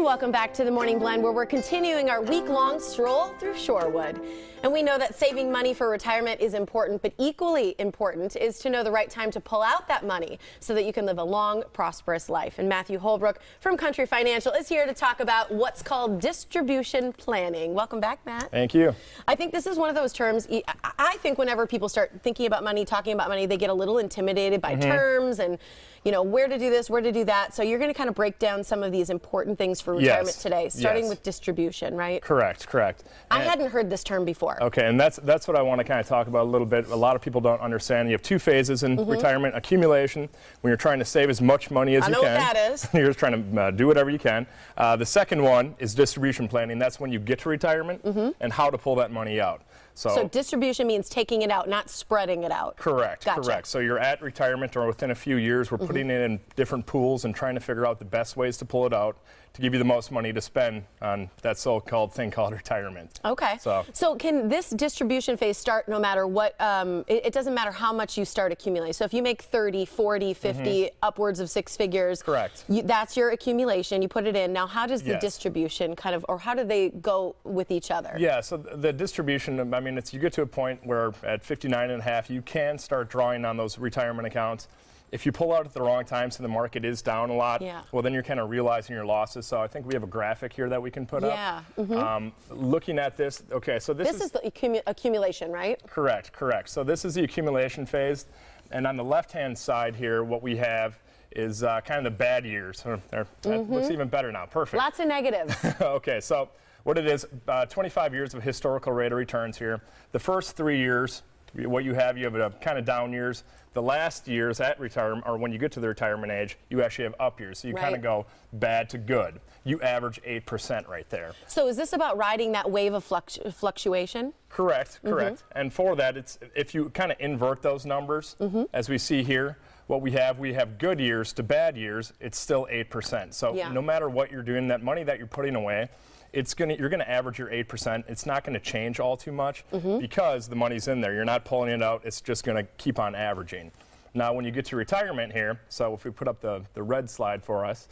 And welcome back to the Morning Blend, where we're continuing our week-long stroll through Shorewood. And we know that saving money for retirement is important, but equally important is to know the right time to pull out that money so that you can live a long, prosperous life. And Matthew Holbrook from Country Financial is here to talk about what's called distribution planning. Welcome back, Matt. Thank you. I think this is one of those terms, I think whenever people start thinking about money, talking about money, they get a little intimidated by terms and, you know, where to do this, where to do that. So you're going to kind of break down some of these important things for retirement today, starting with distribution, right? Correct, correct. I hadn't heard this term before. Okay, and that's what I want to kind of talk about a little bit. A lot of people don't understand. You have two phases in retirement: accumulation, when you're trying to save as much money as you can. I know what that is. You're just trying to do whatever you can. The second one is distribution planning. That's when you get to retirement and how to pull that money out. So distribution means taking it out, not spreading it out. Correct, Gotcha. Correct. So you're at retirement or within a few years, we're putting it in different pools and trying to figure out the best ways to pull it out to give you the most money to spend on that so-called thing called retirement. Okay. So can this distribution phase start no matter what, it doesn't matter how much you start accumulating. So if you make 30, 40, 50, upwards of six figures. Correct. That's your accumulation. You put it in. Now how does the distribution kind of, or how do they go with each other? Yeah, so the distribution, I mean, you get to a point where at 59 and a half, you can start drawing on those retirement accounts. If you pull out at the wrong time, so the market is down a lot, well, then you're kind of realizing your losses. So I think we have a graphic here that we can put up. Looking at this, okay, so this is the accumulation, right? Correct, correct. So this is the accumulation phase. And on the left-hand side here, what we have is kind of the bad years. That looks even better now. Perfect. Lots of negatives. Okay, so what it is, 25 years of historical rate of returns here. The first 3 years, what you have a kind of down years. The last years at retirement, or when you get to the retirement age, you actually have up years. So you kind of go bad to good. You average 8% right there. So is this about riding that wave of fluctuation? Correct, correct. And for that, it's if you kind of invert those numbers, as we see here, what we have good years to bad years, it's still 8%. So no matter what you're doing, that money that you're putting away, you're going to average your 8%. It's not going to change all too much because the money's in there. You're not pulling it out. It's just going to keep on averaging. Now, when you get to retirement here, so if we put up the red slide for us,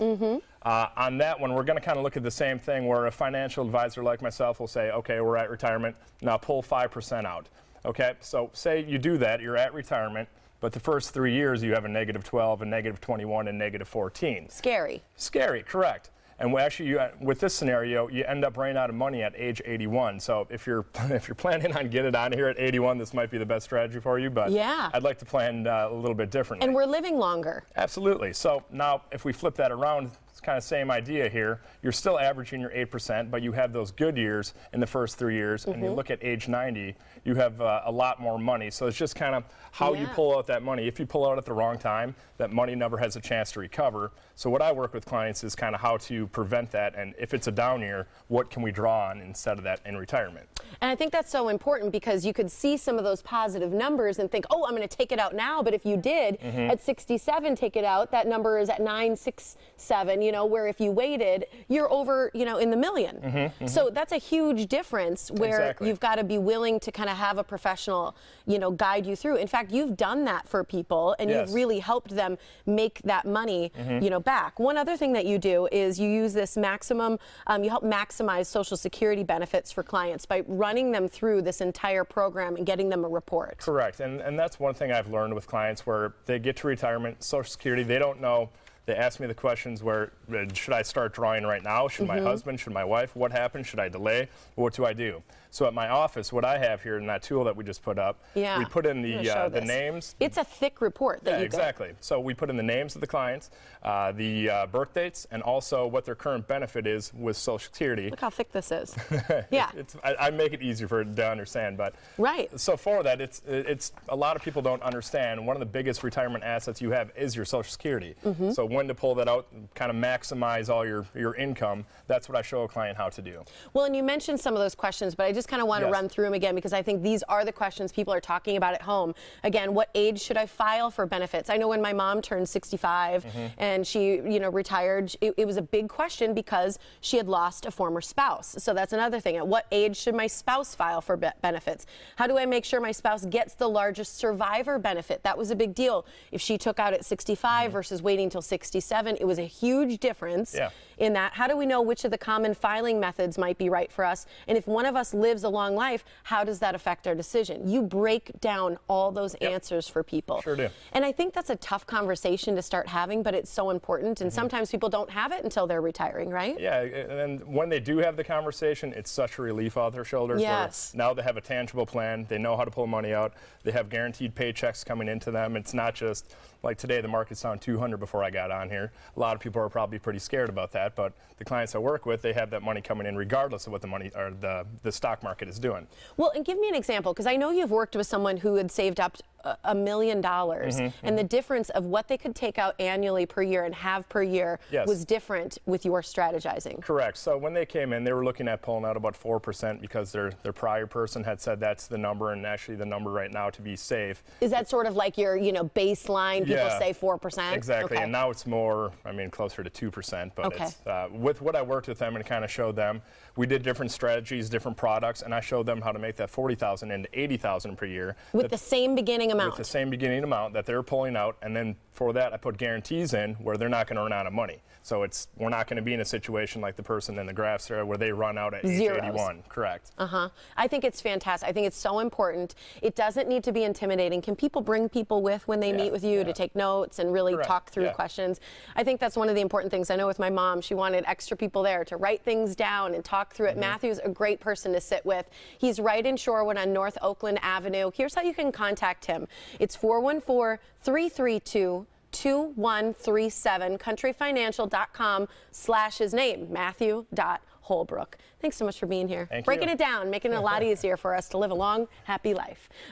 on that one, we're going to kind of look at the same thing where a financial advisor like myself will say, okay, we're at retirement. Now pull 5% out. Okay, so say you do that. You're at retirement. But the first 3 years, you have a negative 12, a negative 21, and negative 14. Scary. Scary, correct. And actually, with this scenario, you end up running out of money at age 81. So if you're planning on getting out of here at 81, this might be the best strategy for you. But I'd like to plan a little bit differently. And we're living longer. Absolutely. So now, if we flip that around, it's kind of same idea here. You're still averaging your 8%, but you have those good years in the first 3 years. And you look at age 90, you have a lot more money. So it's just kind of how you pull out that money. If you pull out at the wrong time, that money never has a chance to recover. So what I work with clients is kind of how to prevent that. And if it's a down year, what can we draw on instead of that in retirement? And I think that's so important because you could see some of those positive numbers and think, oh, I'm going to take it out now. But if you did at 67 take it out, that number is at 967, you know, where if you waited, you're over, you know, in the million. So that's a huge difference where you've got to be willing to kind of have a professional, you know, guide you through. In fact, you've done that for people and you've really helped them make that money, you know, back. One other thing that you do is you use this maximum, you help maximize Social Security benefits for clients by running them through this entire program and getting them a report. Correct. And that's one thing I've learned with clients where they get to retirement, Social Security, they don't know. They ask me the questions where, should I start drawing right now? Should my husband? Should my wife? What happened? Should I delay? What do I do? So at my office, what I have here in that tool that we just put up, we put in the names. It's a thick report that you exactly. So we put in the names of the clients, the birth dates, and also what their current benefit is with Social Security. Look how thick this is. I make it easier for it to understand, but so for that, it's a lot of people don't understand. One of the biggest retirement assets you have is your Social Security. So when to pull that out, kind of maximize all your income. That's what I show a client how to do. Well, and you mentioned some of those questions, but I just kind of want to run through them again because I think these are the questions people are talking about at home. Again, what age should I file for benefits? I know when my mom turned 65 and she, you know, retired, it was a big question because she had lost a former spouse. So that's another thing. At what age should my spouse file for benefits? How do I make sure my spouse gets the largest survivor benefit? That was a big deal. If she took out at 65 versus waiting till 65, 67. It was a huge difference Yeah. in that. How do we know which of the common filing methods might be right for us? And if one of us lives a long life, how does that affect our decision? You break down all those answers for people. Sure do. And I think that's a tough conversation to start having, but it's so important. And sometimes people don't have it until they're retiring, right? Yeah, and then when they do have the conversation, it's such a relief off their shoulders. Yes. Now they have a tangible plan. They know how to pull money out. They have guaranteed paychecks coming into them. It's not just like today, the market's down 200 before I got on here. A lot of people are probably pretty scared about that, but the clients I work with, they have that money coming in regardless of what the money or the stock market is doing. Well, and give me an example, because I know you've worked with someone who had saved up $1 million, and the difference of what they could take out annually per year and have per year was different with your strategizing. Correct. So when they came in, they were looking at pulling out about 4% because their prior person had said that's the number, and actually the number right now to be safe. Is that sort of like your, baseline? People say 4%? Exactly. Okay. And now it's more, closer to 2%. But it's, with what I worked with them and kind of showed them, we did different strategies, different products, and I showed them how to make that $40,000 into $80,000 per year. With the same beginning amount? With the same beginning amount that they're pulling out, and then for that I put guarantees in where they're not going to run out of money. So we're not going to be in a situation like the person in the graphs there where they run out at age 81. Correct. I think it's fantastic. I think it's so important. It doesn't need to be intimidating. Can people bring people with when they meet with you to take notes and really talk through questions? I think that's one of the important things. I know with my mom, she wanted extra people there to write things down and talk through it. Matthew's a great person to sit with. He's right in Shorewood on North Oakland Avenue. Here's how you can contact him. It's 414-332-2137, countryfinancial.com/his name, Matthew.Holbrook. Thanks so much for being here. Thank you. Breaking it down, making it a lot easier for us to live a long, happy life.